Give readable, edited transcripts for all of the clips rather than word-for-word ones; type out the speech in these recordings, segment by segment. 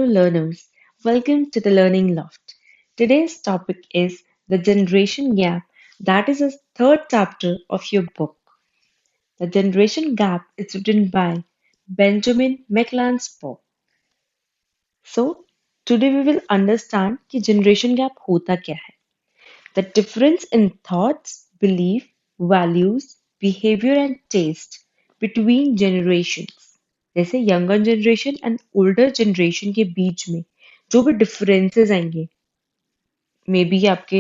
learners. Welcome to the Learning Loft. Today's topic is the generation gap. That is the third chapter of your book. The Generation Gap is written by Benjamin McLanspock. So, today we will understand कि generation gap होता क्या है. The difference in thoughts, belief, values, behavior and taste between generations. जैसे younger generation and older generation के बीच में जो भी differences आएंगे मे बी आपके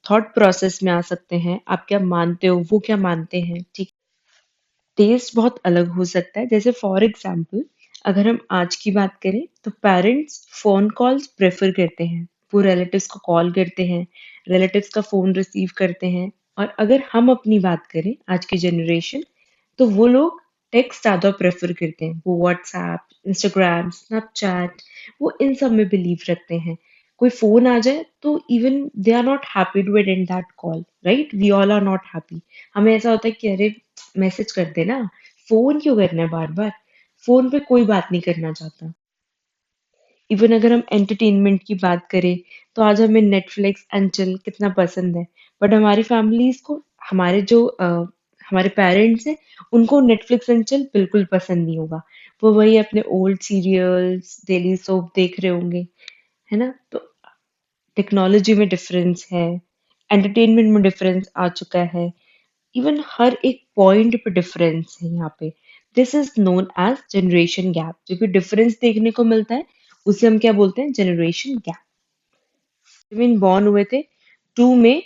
थॉट प्रोसेस में आ सकते हैं, आप क्या मानते हो, वो क्या मानते हैं, ठीक. टेस्ट बहुत अलग हो सकता है. जैसे फॉर एग्जाम्पल अगर हम आज की बात करें तो पेरेंट्स फोन कॉल्स प्रेफर करते हैं. वो रिलेटिव्स को कॉल करते हैं, रिलेटिव्स का फोन रिसीव करते हैं. और अगर हम अपनी बात करें आज की जनरेशन, तो वो लोग टेक्स्ट ज़्यादा प्रेफर करते हैं. वो व्हाट्सएप, इंस्टाग्राम, स्नैपचैट, वो इन सब में बिलीव रखते हैं. कोई फोन आ जाए तो even they are not happy to attend that call, right. We all are not happy. हमें ऐसा होता है कि अरे मैसेज कर देना, फोन क्यों करना है बार बार. फोन पे कोई बात नहीं करना चाहता. इवन अगर हम एंटरटेनमेंट की बात करें तो आज हमें नेटफ्लिक्स एंड चिल कितना पसंद है. बट हमारी फैमिलीज को, हमारे जो हमारे पेरेंट्स हैं, उनको नेटफ्लिक्स एंड चिल बिल्कुल पसंद नहीं होगा. वो वही अपने ओल्ड सीरियल्स, डेली सोप देख रहे होंगे, है ना. तो टेक्नोलॉजी में डिफरेंस है, एंटरटेनमेंट में डिफरेंस आ चुका है. इवन हर एक पॉइंट पे डिफरेंस है यहाँ पे. This is known age generation gap. जो भी डिफरेंस देखने को मिलता है उसे हम क्या बोलते हैं, जनरेशन गैप. मीन बॉर्न हुए थे 2 मई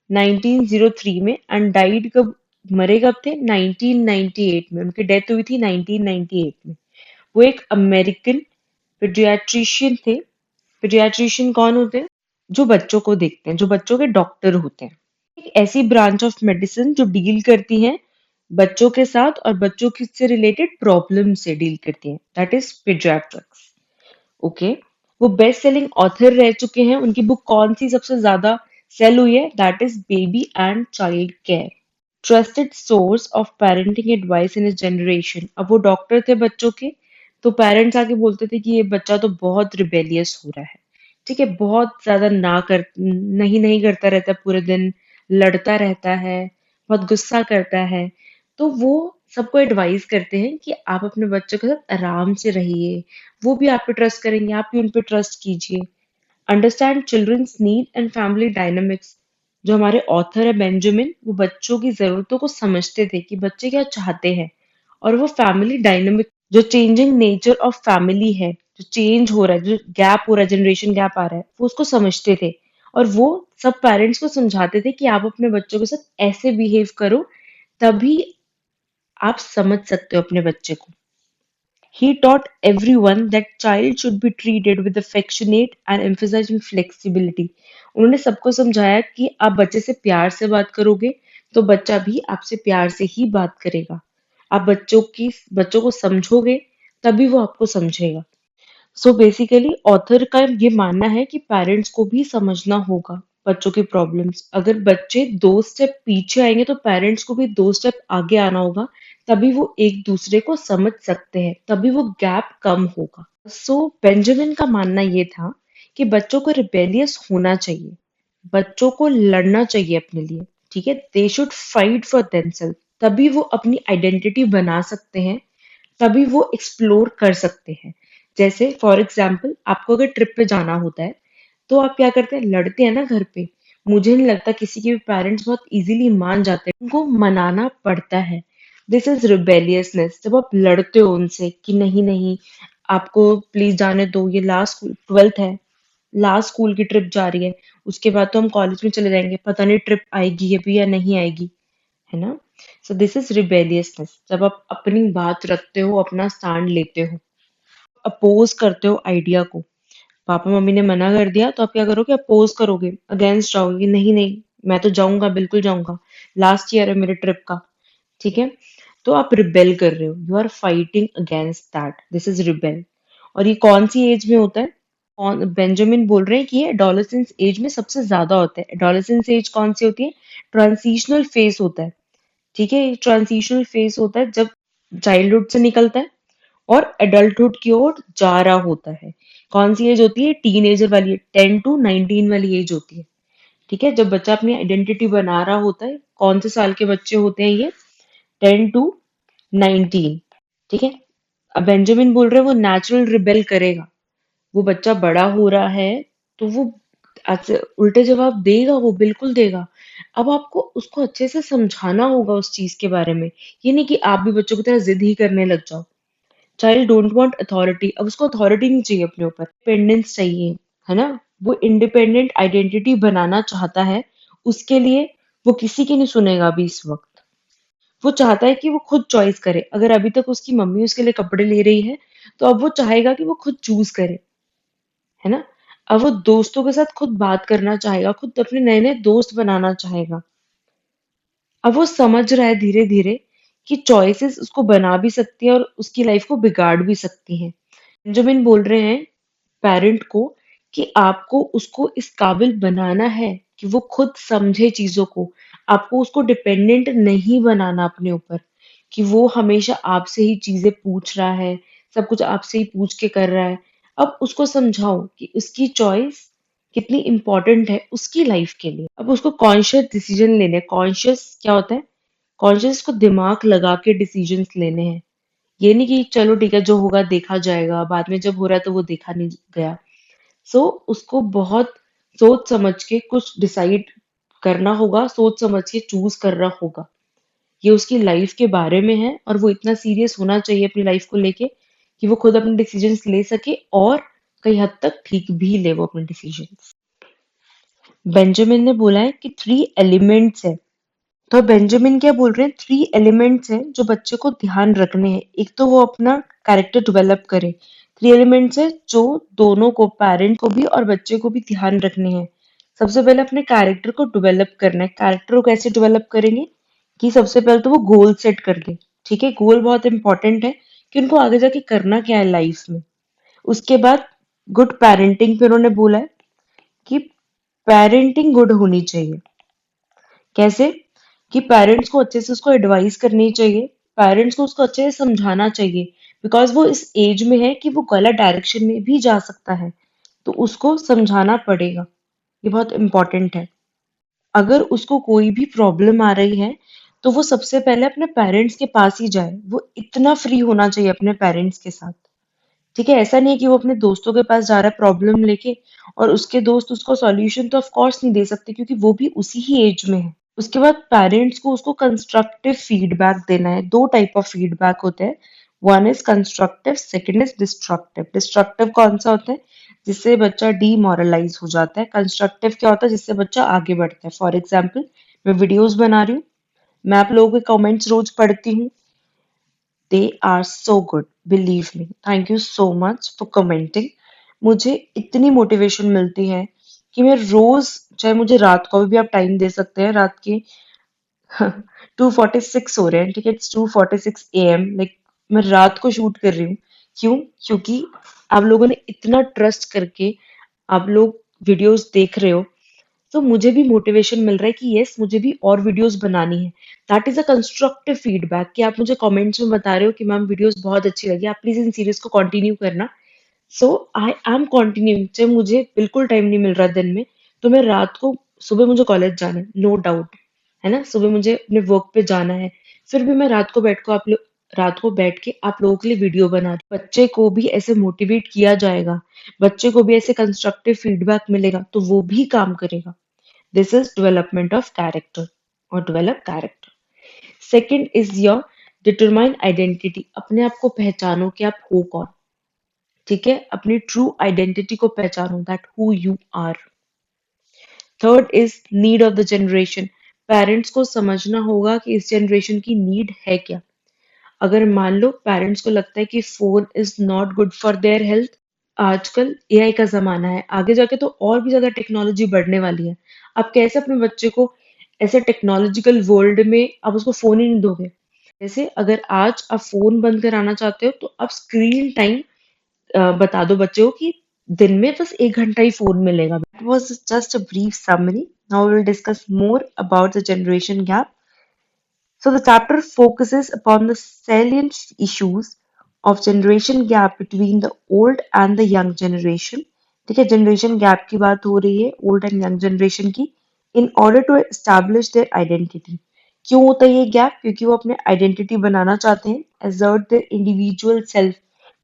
1903 में एंड डाइड कब, मरे कब थे, 1998 में. उनकी डेथ हुई थी 1998 में. वो एक अमेरिकन पीडियाट्रिशियन थे. पीडियाट्रिशियन कौन होते हैं, जो बच्चों को देखते हैं, जो बच्चों के डॉक्टर होते हैं. एक ऐसी ब्रांच ऑफ मेडिसिन जो डील करती है बच्चों के साथ और बच्चों की से रिलेटेड प्रॉब्लम से डील करती है. That is paediatrics. ओके. वो बेस्ट सेलिंग ऑथर रह चुके हैं. उनकी बुक कौन सी सबसे ज्यादा सेल हुई है, that is baby and child care. Trusted source of parenting advice in इस जनरेशन. अब वो डॉक्टर थे बच्चों के, तो पेरेंट्स आके बोलते थे कि ये बच्चा तो बहुत रिबेलियस हो रहा है, ठीक है, बहुत ज्यादा ना कर, नहीं नहीं करता रहता है, पूरे दिन लड़ता रहता है, बहुत गुस्सा करता है. तो वो सबको एडवाइस करते हैं कि आप अपने बच्चों के साथ आराम से रहिए. वो भी आप पे ट्रस्ट करेंगे, आप भी उन पे ट्रस्ट कीजिए. Understand children's need and family dynamics. जो हमारे ऑथर है बेंजामिन, वो बच्चों की जरूरतों को समझते थे कि बच्चे क्या चाहते हैं. और वो फैमिली डायनामिक, जो चेंजिंग नेचर ऑफ फैमिली है, जो चेंज हो रहा है, जो गैप हो रहा है, जनरेशन गैप आ रहा है, वो उसको समझते थे. और वो सब पेरेंट्स को समझाते थे कि आप अपने बच्चों के साथ ऐसे बिहेव करो, तभी आप समझ सकते हो अपने बच्चे को. He taught everyone that child should be treated with affectionate and emphasizing flexibility. उन्होंने सबको समझाया कि आप बच्चे से प्यार से बात करोगे तो बच्चा भी आपसे प्यार से ही बात करेगा. आप बच्चों को समझोगे तभी वो आपको समझेगा. सो बेसिकली ऑथर का ये मानना है कि पेरेंट्स को भी समझना होगा बच्चों की प्रॉब्लम्स. अगर बच्चे 2 स्टेप पीछे आएंगे तो पेरेंट्स को भी 2 स्टेप आगे आना होगा. तभी वो एक दूसरे को समझ सकते हैं, तभी वो गैप कम होगा. सो बेंजामिन का मानना ये था कि बच्चों को रिबेलियस होना चाहिए, बच्चों को लड़ना चाहिए अपने लिए, ठीक है. They should fight for themself. तभी वो अपनी आइडेंटिटी बना सकते हैं, तभी वो एक्सप्लोर कर सकते हैं. जैसे फॉर एग्जाम्पल आपको अगर ट्रिप पे जाना होता है तो आप क्या करते हैं, लड़ते हैं ना घर पे. मुझे नहीं लगता किसी के भी पेरेंट्स बहुत इजीली मान जाते हैं, उनको मनाना पड़ता है. This is rebelliousness. जब आप लड़ते हो उनसे कि नहीं नहीं, आपको प्लीज जाने दो, ये लास्ट 12th है, लास्ट स्कूल की ट्रिप जा रही है, उसके बाद तो हम कॉलेज में चले जाएंगे, पता नहीं ट्रिप आएगी ये भी या नहीं आएगी, है ना. So this is rebelliousness. जब आप अपनी बात रखते हो, अपना स्टैंड लेते हो, अपोज करते हो आइडिया को. पापा मम्मी ने मना कर दिया तो आप क्या करोगे, अपोज करोगे, अगेंस्ट जाओगे कि नहीं नहीं, मैं तो जाऊंगा, बिल्कुल जाऊंगा, लास्ट ईयर है मेरे ट्रिप का, ठीक है. तो आप रिबेल कर रहे हो, you are fighting against that. This is rebel. और ये कौन सी एज में होता है, बेंजामिन बोल रहे हैं कि ये एडोलेसेंस एज में सबसे ज्यादा होता है. एडोलेसेंस एज कौन सी होती है, ट्रांजिशनल फेज होता है, ठीक है. ट्रांजिशनल फेज होता है जब चाइल्डहुड से निकलता है और एडल्टहुड की ओर जा रहा होता है। कौन सी एज होती है? टीनेजर वाली, 10 to 19 वाली एज होती है। ठीक है, जब बच्चा अपनी आइडेंटिटी बना रहा होता है। कौन से साल के बच्चे होते हैं ये? 10 to 19। ठीक है। अब बेंजामिन बोल रहे हैं वो नेचुरल रिबेल करेगा। वो बच्चा बड़ा हो रहा है तो वो उल्टे जवाब देगा, वो बिल्कुल देगा। अब आपको उसको अच्छे से समझाना होगा उस चीज के बारे में। ये नहीं कि आप भी बच्चों की तरह जिद ही करने लग जाओ। Child don't want authority. अब उसको अथॉरिटी नहीं चाहिए अपने ऊपर, इंडिपेंडेंस चाहिए, है ना। वो इंडिपेंडेंट आइडेंटिटी बनाना चाहता है। उसके लिए वो किसी की नहीं सुनेगा अभी इस वक्त। वो चाहता है कि वो खुद चॉइस करे। अगर अभी तक उसकी मम्मी उसके लिए कपड़े ले रही है तो अब वो चाहेगा कि वो खुद चूज करे, है ना। अब वो दोस्तों के साथ खुद बात करना चाहेगा, खुद अपने नए नए दोस्त बनाना चाहेगा। अब वो समझ रहा है धीरे धीरे कि चॉइसेस उसको बना भी सकती है और उसकी लाइफ को बिगाड़ भी सकती हैं। बेंजामिन बोल रहे हैं पेरेंट को कि आपको उसको इस काबिल बनाना है कि वो खुद समझे चीजों को। आपको उसको डिपेंडेंट नहीं बनाना अपने ऊपर, कि वो हमेशा आपसे ही चीजें पूछ रहा है, सब कुछ आपसे ही पूछ के कर रहा है। अब उसको समझाओ कि उसकी चॉइस कितनी इंपॉर्टेंट है उसकी लाइफ के लिए। अब उसको कॉन्शियस डिसीजन लेने। कॉन्शियस क्या होता है? कॉन्शियस को दिमाग लगा के डिसीजंस लेने हैं। ये नहीं कि चलो ठीक है जो होगा देखा जाएगा, बाद में जब हो रहा है तो वो देखा नहीं गया। सो उसको बहुत सोच समझ के कुछ डिसाइड करना होगा, सोच समझ के चूज करना होगा। ये उसकी लाइफ के बारे में है और वो इतना सीरियस होना चाहिए अपनी लाइफ को लेके कि वो खुद अपने डिसीजंस ले सके और कई हद तक ठीक भी ले वो अपने डिसीजंस। बेंजामिन ने बोला है कि 3 एलिमेंट्स है। तो बेंजामिन क्या बोल रहे हैं? 3 एलिमेंट्स हैं जो बच्चे को ध्यान रखने हैं। एक तो वो अपना कैरेक्टर डेवलप करे। 3 एलिमेंट्स है जो दोनों को, पेरेंट को भी और बच्चे को भी ध्यान रखने हैं। सबसे पहले अपने कैरेक्टर को डेवलप करना है। कैरेक्टर को कैसे डेवलप करेंगे? कि सबसे पहले तो वो गोल सेट कर दे। ठीक है, गोल बहुत इंपॉर्टेंट है कि उनको आगे जाके करना क्या है लाइफ में। उसके बाद गुड पेरेंटिंग पे उन्होंने बोला है कि पेरेंटिंग गुड होनी चाहिए। कैसे? कि पेरेंट्स को अच्छे से उसको एडवाइस करनी चाहिए। पेरेंट्स को उसको अच्छे से समझाना चाहिए, बिकॉज वो इस एज में है कि वो गलत डायरेक्शन में भी जा सकता है। तो उसको समझाना पड़ेगा। ये बहुत इंपॉर्टेंट है। अगर उसको कोई भी प्रॉब्लम आ रही है तो वो सबसे पहले अपने पेरेंट्स के पास ही जाए। वो इतना फ्री होना चाहिए अपने पेरेंट्स के साथ। ठीक है, ऐसा नहीं है कि वो अपने दोस्तों के पास जा रहा है प्रॉब्लम लेके और उसके दोस्त उसको सॉल्यूशन तो ऑफ कोर्स नहीं दे सकते क्योंकि वो भी उसी ही एज में है। उसके बाद पेरेंट्स को उसको कंस्ट्रक्टिव फीडबैक देना है। 2 टाइप ऑफ फीडबैक होते हैं। One is constructive, second is destructive. Destructive कौन सा होता है? जिससे बच्चा डीमोरलाइज हो जाता है। कंस्ट्रक्टिव क्या होता है? जिससे बच्चा आगे बढ़ता है। फॉर एग्जाम्पल, मैं वीडियोस बना रही हूँ, मैं आप लोगों के कमेंट्स रोज पढ़ती हूँ। They are so good, believe me. Thank you so much for commenting. मुझे इतनी मोटिवेशन मिलती है कि मैं रोज, चाहे मुझे रात को भी आप टाइम दे सकते हैं, रात के 2:46 हो रहे हैं। ठीक है, इट्स 2:46 AM। लाइक मैं रात को शूट कर रही हूँ। क्यों? क्योंकि आप लोगों ने इतना ट्रस्ट करके आप लोग वीडियोस देख रहे हो, तो मुझे भी मोटिवेशन मिल रहा है कि यस मुझे भी और वीडियोस बनानी है। That is a constructive feedback कि आप मुझे कमेंट्स में बता रहे हो कि मैम वीडियोस बहुत अच्छी लगी, आप प्लीज इन सीरीज को कंटिन्यू करना। सो आई एम कंटिन्यूइंग। चाहे मुझे बिल्कुल टाइम नहीं मिल रहा दिन में, तो मैं रात को, सुबह मुझे कॉलेज जाना है, नो डाउट, है ना। सुबह मुझे अपने वर्क पे जाना है, फिर भी मैं रात को बैठ के आप लोगों के लिए वीडियो बना रही हूँ। बच्चे को भी ऐसे मोटिवेट किया जाएगा, बच्चे को भी ऐसे कंस्ट्रक्टिव फीडबैक मिलेगा तो वो भी काम करेगा। This is development of character और develop character. Second is your determine identity. अपने आप को पहचानो कि आप हो कौन। ठीक है, अपनी ट्रू आइडेंटिटी को पहचानो, that who you are. Third is need of the generation. Parents को समझना होगा कि इस जनरेशन की नीड है क्या। अगर मान लो पेरेंट्स को लगता है कि phone is not good for their health. आजकल एआई का जमाना है, आगे जाके तो और भी ज्यादा टेक्नोलॉजी बढ़ने वाली है। आप कैसे अपने बच्चे को ऐसे टेक्नोलॉजिकल वर्ल्ड में आप उसको फोन ही नहीं दोगे। जैसे अगर आज आप फोन बंद कराना चाहते हो तो आप स्क्रीन टाइम बता दो बच्चे को कि दिन में बस 1 घंटा ही फोन मिलेगा। That was just a brief summary. Now we will discuss more about the generation gap. So the chapter focuses upon the salient issues of generation gap between the old and the young generation. ठीक है, generation gap की बात हो रही है old and young generation की। In order to establish their identity. क्यों होता है ये गैप? क्योंकि वो अपने आइडेंटिटी बनाना चाहते हैं, एसर्ट देयर इंडिविजुअल सेल्फ।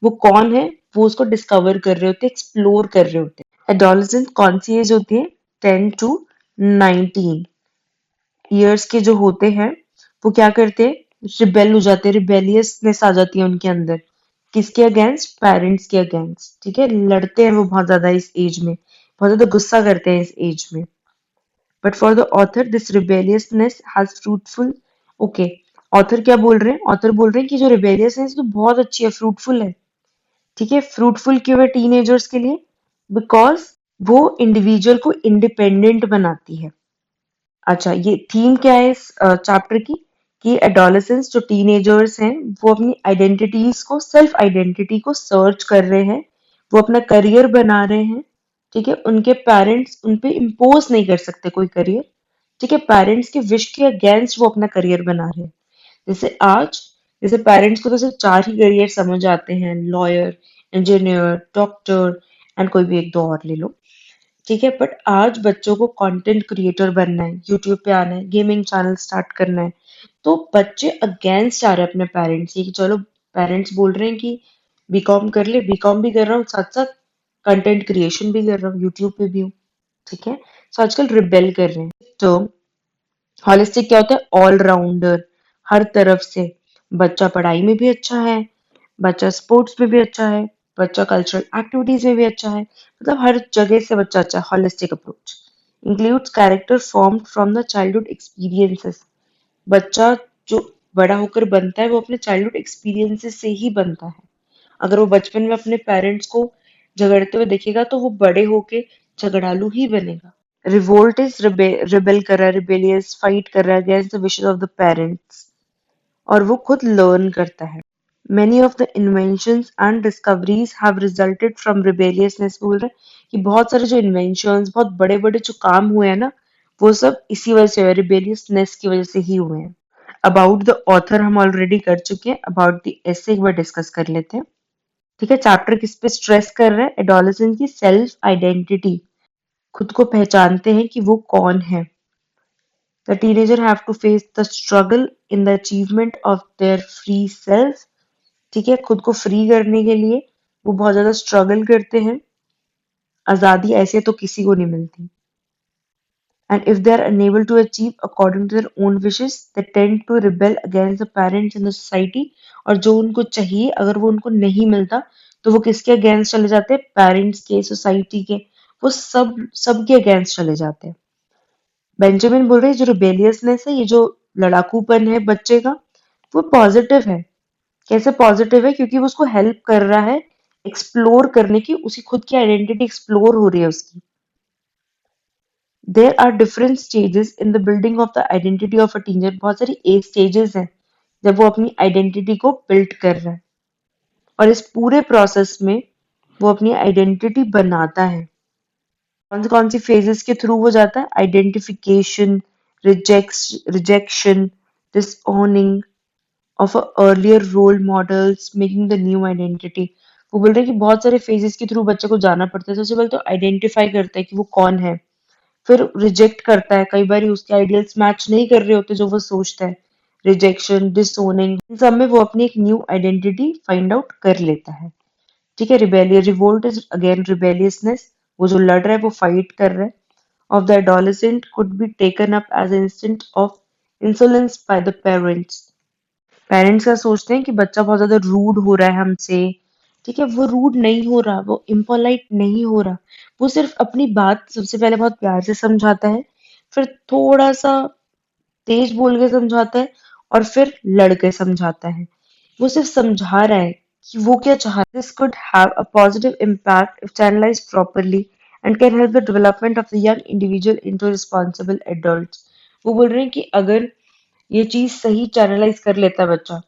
वो कौन है वो उसको डिस्कवर कर रहे होते हैं, एक्सप्लोर कर रहे होते हैं। एडोलसेंस कौन सी एज होती है? 10 to 19 ईयर्स के जो होते हैं वो क्या करते हैं? रिबेल हो जाते हैं, रिबेलियसनेस आ जाती है उनके अंदर। किसके अगेंस्ट? पेरेंट्स के अगेंस्ट। ठीक है, लड़ते हैं वो बहुत ज्यादा इस एज में, बहुत ज्यादा गुस्सा करते हैं इस एज में। But for the author this rebelliousness has fruitful. Okay, author क्या बोल रहे हैं? ऑथर बोल रहे हैं कि जो रिबेलियसनेस तो बहुत अच्छी है, फ्रूटफुल है। ठीक है, फ्रूटफुल क्यों है टीनेजर्स के लिए? बिकॉज वो इंडिविजुअल को इंडिपेंडेंट बनाती है। अच्छा, ये थीम क्या है इस चैप्टर की? कि एडोलेसेंस जो टीनेजर्स हैं वो अपनी आइडेंटिटीज को, सेल्फ आइडेंटिटी को सर्च कर रहे हैं, वो अपना करियर बना रहे हैं। ठीक है, उनके पेरेंट्स उन पे इम्पोज नहीं कर सकते कोई करियर। ठीक है, पेरेंट्स के विश के अगेंस्ट वो अपना करियर बना रहे हैं। जैसे आज, जैसे पेरेंट्स को तो सिर्फ चार ही करियर समझ आते हैं, लॉयर, इंजीनियर, डॉक्टर एंड कोई भी एक दो और ले लो। ठीक है, बट आज बच्चों को कंटेंट क्रिएटर बनना है, यूट्यूब पे आना है, गेमिंग चैनल स्टार्ट करना है। तो बच्चे अगेंस्ट आ रहे हैं अपने पेरेंट्स के कि चलो, पेरेंट्स बोल रहे हैं कि बीकॉम कर ले, बीकॉम भी कर रहा हूँ, साथ साथ कंटेंट क्रिएशन भी कर रहा हूँ, यूट्यूब पे भी हूँ। ठीक है, तो आजकल रिबेल कर रहे हैं। तो हॉलिस्टिक क्या होता है? ऑल राउंडर, हर तरफ से। बच्चा पढ़ाई में भी अच्छा है, बच्चा स्पोर्ट्स में भी अच्छा है, बच्चा कल्चरल एक्टिविटीज में भी अच्छा है, मतलब हर जगह से बच्चा अच्छा है। Holistic approach includes character formed from the childhood experiences. बच्चा जो बड़ा होकर बनता है वो अपने चाइल्डहुड एक्सपीरियंसेस से ही बनता है। अगर वो बचपन में अपने पेरेंट्स को झगड़ते हुए देखेगा तो वो बड़े होके झगड़ालू ही बनेगा। रिवोल्ट इज रिबेल कर रहा है, रिबेलियस, फाइट कर रहा है against the wishes of the parents, और वो खुद लर्न करता है। Many of the inventions and discoveries have resulted from rebelliousness। बोल रहे हैं कि बहुत सारे जो इन्वेंशंस, बहुत बड़े बड़े जो काम हुए हैं ना, वो सब इसी वजह से हुए, रिबेलियसनेस की वजह से ही हुए हैं। अबाउट द ऑथर हम ऑलरेडी कर चुके हैं, अबाउट द एसे एक बार डिस्कस कर लेते हैं। ठीक है, चैप्टर किस पे स्ट्रेस कर रहा है? एडोलेसेंस की सेल्फ आइडेंटिटी, खुद को पहचानते हैं कि वो कौन है। The teenager have to face the struggle in the achievement of their free self. ठीक है, खुद को फ्री करने के लिए वो बहुत ज्यादा स्ट्रगल करते हैं। आजादी ऐसे तो किसी को नहीं मिलती। And if they are unable to achieve according to their own wishes they tend to rebel against the parents in the society. और जो उनको चाहिए अगर वो उनको नहीं मिलता तो वो किसके अगेंस्ट चले जाते हैं? पेरेंट्स के, सोसाइटी के, वो सबके अगेंस्ट चले जाते हैं। बेंजामिन बोल रहे हैं जो रिबेलियसनेस है, ये जो लड़ाकूपन है बच्चे का, वो पॉजिटिव है। कैसे पॉजिटिव है? क्योंकि वो उसको हेल्प कर रहा है एक्सप्लोर करने की, उसी खुद की आइडेंटिटी एक्सप्लोर हो रही है उसकी। There are different stages in the building of the identity of a teenager. बहुत सारी एज स्टेजेस हैं जब वो अपनी आइडेंटिटी को बिल्ड कर रहा है, और इस पूरे प्रोसेस में वो अपनी आइडेंटिटी बनाता है। कौन सी फेजेस के थ्रू वो जाता है? Identification, rejection, disowning of a earlier role models making the new identity। वो बोल रहे हैं कि बहुत सारे फेजेस के थ्रू बच्चे को जाना पड़ता है। सबसे पहले तो आइडेंटिफाई करता है कि वो कौन है, फिर रिजेक्ट करता है, कई बार उसके आइडियल्स मैच नहीं कर रहे होते जो वो सोचता है, रिजेक्शन, डिसोनिंग, इन सब में वो अपनी एक न्यू आइडेंटिटी फाइंड आउट कर लेता है। ठीक है, rebellious, revolt is again rebelliousness, वो जो लड़ रहा है वो फाइट कर रहा है। Of the adolescent could be taken up as instant of insolence by the parents. Parents क्या सोचते हैं कि बच्चा बहुत ज्यादा रूड हो रहा है हमसे। ठीक है, वो रूड नहीं हो रहा, वो इम्पोलाइट नहीं हो रहा, वो सिर्फ अपनी बात सबसे पहले बहुत प्यार से समझाता है, फिर थोड़ा सा तेज बोल के समझाता है, और फिर लड़ के समझाता है। वो सिर्फ समझा रहा है कि वो क्या चाह रहा है। This could have a positive impact if channelised properly and can help the development of the young individual into responsible adults. वो बोल रहे हैं कि अगर ये चीज सही चैनलाइज कर लेता है बच्चा,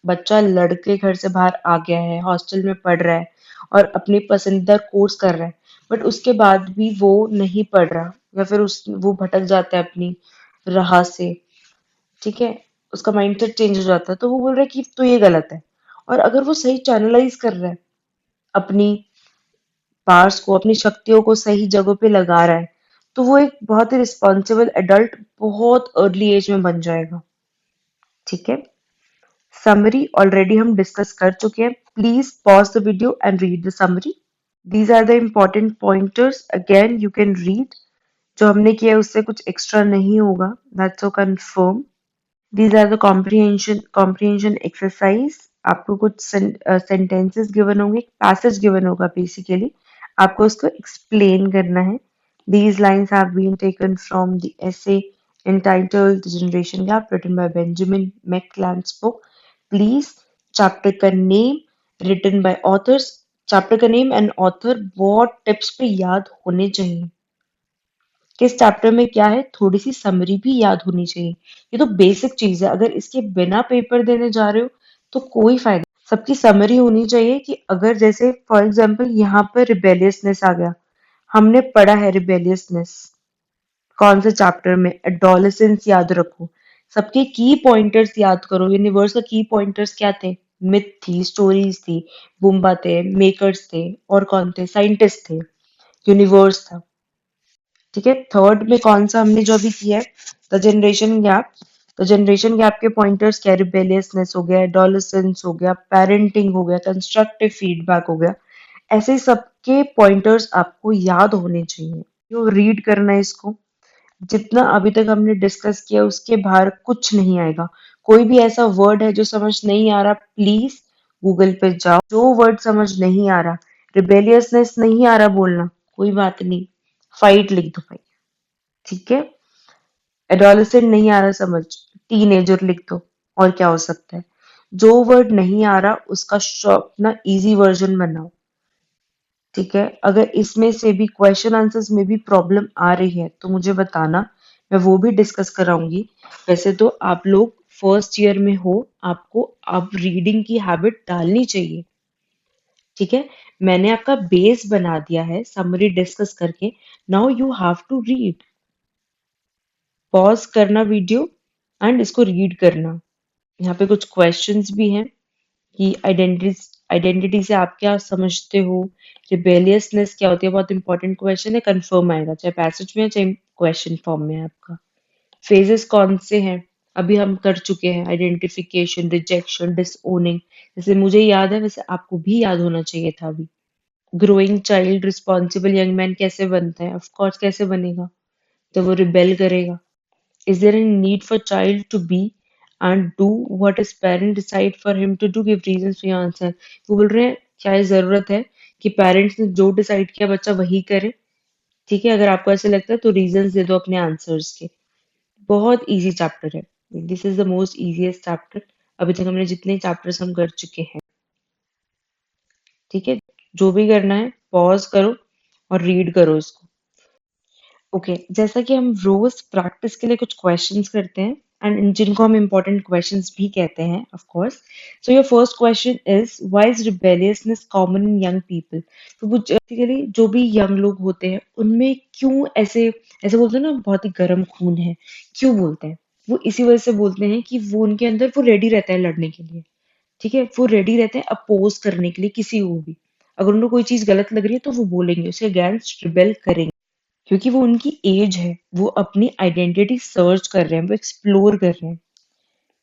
बच्चा लड़के घर से बाहर आ गया है, हॉस्टल में पढ़ रहा है और अपनी पसंदीदा कोर्स कर रहा है, बट उसके बाद भी वो नहीं पढ़ रहा, या फिर उस वो भटक जाता है अपनी राह से। ठीक है, उसका माइंडसेट चेंज हो जाता है, तो वो बोल रहा है कि तो ये गलत है। और अगर वो सही चैनलाइज कर रहा है, अपनी पार्ट्स को, अपनी शक्तियों को सही जगह पे लगा रहा है, तो वो एक बहुत ही रिस्पॉन्सिबल एडल्ट बहुत अर्ली एज में बन जाएगा। ठीक है। समरी ऑलरेडी हम डिस्कस कर चुके हैं। Please pause the video and read the summary. These are the important pointers, again you can read. जो हमने किया है उससे कुछ एक्स्ट्रा नहीं होगा, that's so confirm. These are the comprehension exercise. आपको कुछ sentences given होंगे, passage given होगा basically. आपको उसको explain करना है. These lines have been taken from the essay entitled The Generation Gap written by Benjamin McClant's book. Please, chapter का name written by authors. Chapter का name and author बहुत tips पे याद होने चाहिए. किस चैप्टर में क्या है, थोड़ी सी समरी भी याद होनी चाहिए। ये तो बेसिक चीज है, अगर इसके बिना पेपर देने जा रहे हो तो कोई फायदा नहीं। सबकी समरी होनी चाहिए कि अगर जैसे फॉर एग्जांपल यहाँ पर रिबेलियसनेस आ गया, हमने पढ़ा है रिबेलियसनेस कौन से चैप्टर में, एडोलेसेंस याद रखो, सबके की पॉइंटर्स याद करो। यूनिवर्स का की पॉइंटर्स क्या थे, मिथ थी, स्टोरीज थी, बुम्बा थे, मेकर्स थे, और कौन थे, साइंटिस्ट थे, यूनिवर्स था। ठीक है। थर्ड में कौन सा हमने जो अभी किया है, द जनरेशन गैप। तो जनरेशन गैप के पॉइंटर्स क्या, रिबेलियसनेस हो गया, एडोलेसेंस हो गया, पेरेंटिंग हो गया, कंस्ट्रक्टिव फीडबैक हो गया। ऐसे सबके पॉइंटर्स आपको याद होने चाहिए। जो रीड करना है इसको, जितना अभी तक हमने डिस्कस किया उसके बाहर कुछ नहीं आएगा। कोई भी ऐसा वर्ड है जो समझ नहीं आ रहा, प्लीज गूगल पे जाओ। जो वर्ड समझ नहीं आ रहा, रिबेलियसनेस नहीं आ रहा बोलना, कोई बात नहीं, फाइट लिख दो भाई। ठीक है। एडोलेसेंट नहीं आ रहा समझ, टीनेजर लिख दो। और क्या हो सकता है, जो वर्ड नहीं आ रहा उसका अपना इजी वर्जन बनाओ। ठीक है। अगर इसमें से भी क्वेश्चन आंसर्स में भी प्रॉब्लम आ रही है तो मुझे बताना, मैं वो भी डिस्कस कराऊंगी। वैसे तो आप लोग फर्स्ट ईयर में हो, आपको अब रीडिंग की हैबिट डालनी चाहिए। ठीक है। मैंने आपका बेस बना दिया है समरी डिस्कस करके। Now you have to read. Pause करना वीडियो एंड इसको रीड करना। यहाँ पे कुछ क्वेश्चंस भी हैं कि आइडेंटिटी से आप क्या समझते हो, रिबेलियसनेस क्या होती है, बहुत इंपॉर्टेंट क्वेश्चन है, कंफर्म आएगा चाहे पैसेज में है चाहे क्वेश्चन फॉर्म में है आपका। फेजेस कौन से हैं, अभी हम कर चुके हैं, आइडेंटिफिकेशन, रिजेक्शन, डिसओनिंग। जैसे मुझे याद है वैसे आपको भी याद होना चाहिए था अभी। Growing child responsible young man कैसे बनता है, ऑफ कोर्स कैसे बनेगा, तो वो रिबेल करेगा। Is there any need for child to be and do what his parent decide for him to do? Give reasons for your answer. वो बोल रहे हैं क्या ये जरूरत है कि पेरेंट्स ने जो डिसाइड किया बच्चा वही करे। ठीक है। अगर आपको ऐसे लगता है तो रीजंस दे दो अपने आंसर्स के। बहुत इजी चैप्टर है। This is the most easiest chapter. अभी तक हमने जितने चैप्टर्स हम कर चुके हैं। ठीक है। जो भी करना है पॉज करो और रीड करो इसको। ओके। जैसा कि हम रोज प्रैक्टिस के लिए कुछ क्वेश्चंस करते हैं एंड जिनको हम इम्पोर्टेंट क्वेश्चंस भी कहते हैं of course. So your first question is why is rebelliousness common in young people. तो वो बेसिकली जो भी यंग लोग होते हैं उनमें क्यों ऐसे ऐसे बोलते हैं ना, बहुत ही गर्म खून है, क्यों बोलते हैं, वो इसी वजह से बोलते हैं कि वो उनके अंदर वो रेडी रहता है लड़ने के लिए। ठीक है। वो रेडी रहते हैं अपोज करने के लिए किसी को भी। अगर उनको कोई चीज गलत लग रही है तो वो बोलेंगे, उसके अगेंस्ट रिबेल करेंगे, क्योंकि वो उनकी एज है, वो अपनी आइडेंटिटी सर्च कर रहे हैं, वो एक्सप्लोर कर रहे हैं।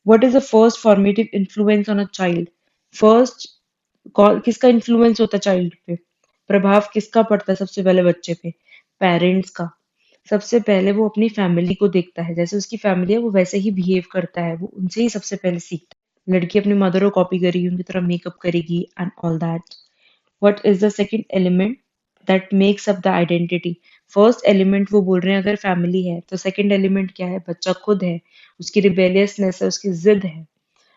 What is the first formative influence on a child. First किसका इन्फ्लुएंस होता है चाइल्ड पे, प्रभाव किसका पड़ता है सबसे पहले बच्चे पे, पेरेंट्स का। सबसे पहले वो अपनी फैमिली को देखता है, जैसे उसकी फैमिली है वो वैसे ही बिहेव करता है, वो उनसे ही सबसे पहले सीखता है। लड़की अपनी मदर को कॉपी करेगी, उनकी तरह मेकअप करेगी and all that. What is the second element that makes up the identity. First element वो बोल रहे हैं अगर फैमिली है, तो सेकंड एलिमेंट क्या है, बच्चा खुद है, उसकी रिबेलियसनेस है, उसकी जिद है,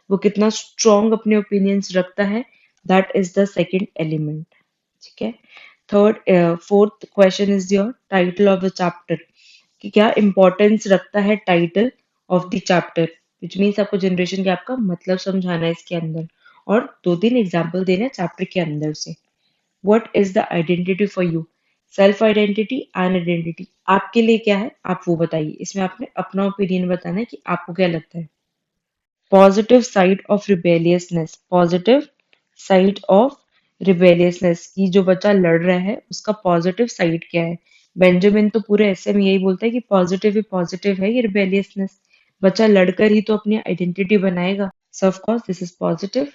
वो कितना स्ट्रॉन्ग अपने ओपिनियंस रखता है, that is the second element. ठीक है। Third fourth question is your title of the chapter, कि क्या इंपॉर्टेंस रखता है title of the chapter, which means आपको जनरेशन गैप का मतलब समझाना है इसके अंदर, और दो तीन एग्जाम्पल देना है चैप्टर के अंदर से। What is the identity for you? Self identity and identity आपके लिए क्या है, आप वो बताइए। इसमें आपने अपना ओपिनियन बताना है कि आपको क्या लगता है। Positive side of rebelliousness, positive side of rebelliousness कि जो बच्चा लड़ रहा है उसका पॉजिटिव साइड क्या है। बेंजामिन तो पूरे ऐसे में यही बोलता है कि पॉजिटिव ही पॉजिटिव है ये रिबेलियसनेस। बच्चा लड़कर ही तो अपनी आइडेंटिटी बनाएगा। So of course this is positive.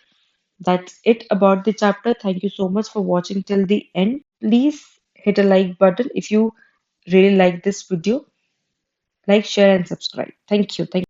That's it about the chapter. Thank you so much for watching till the end. Please hit a like button if you really like this video. Like, share, and subscribe. Thank you. Thank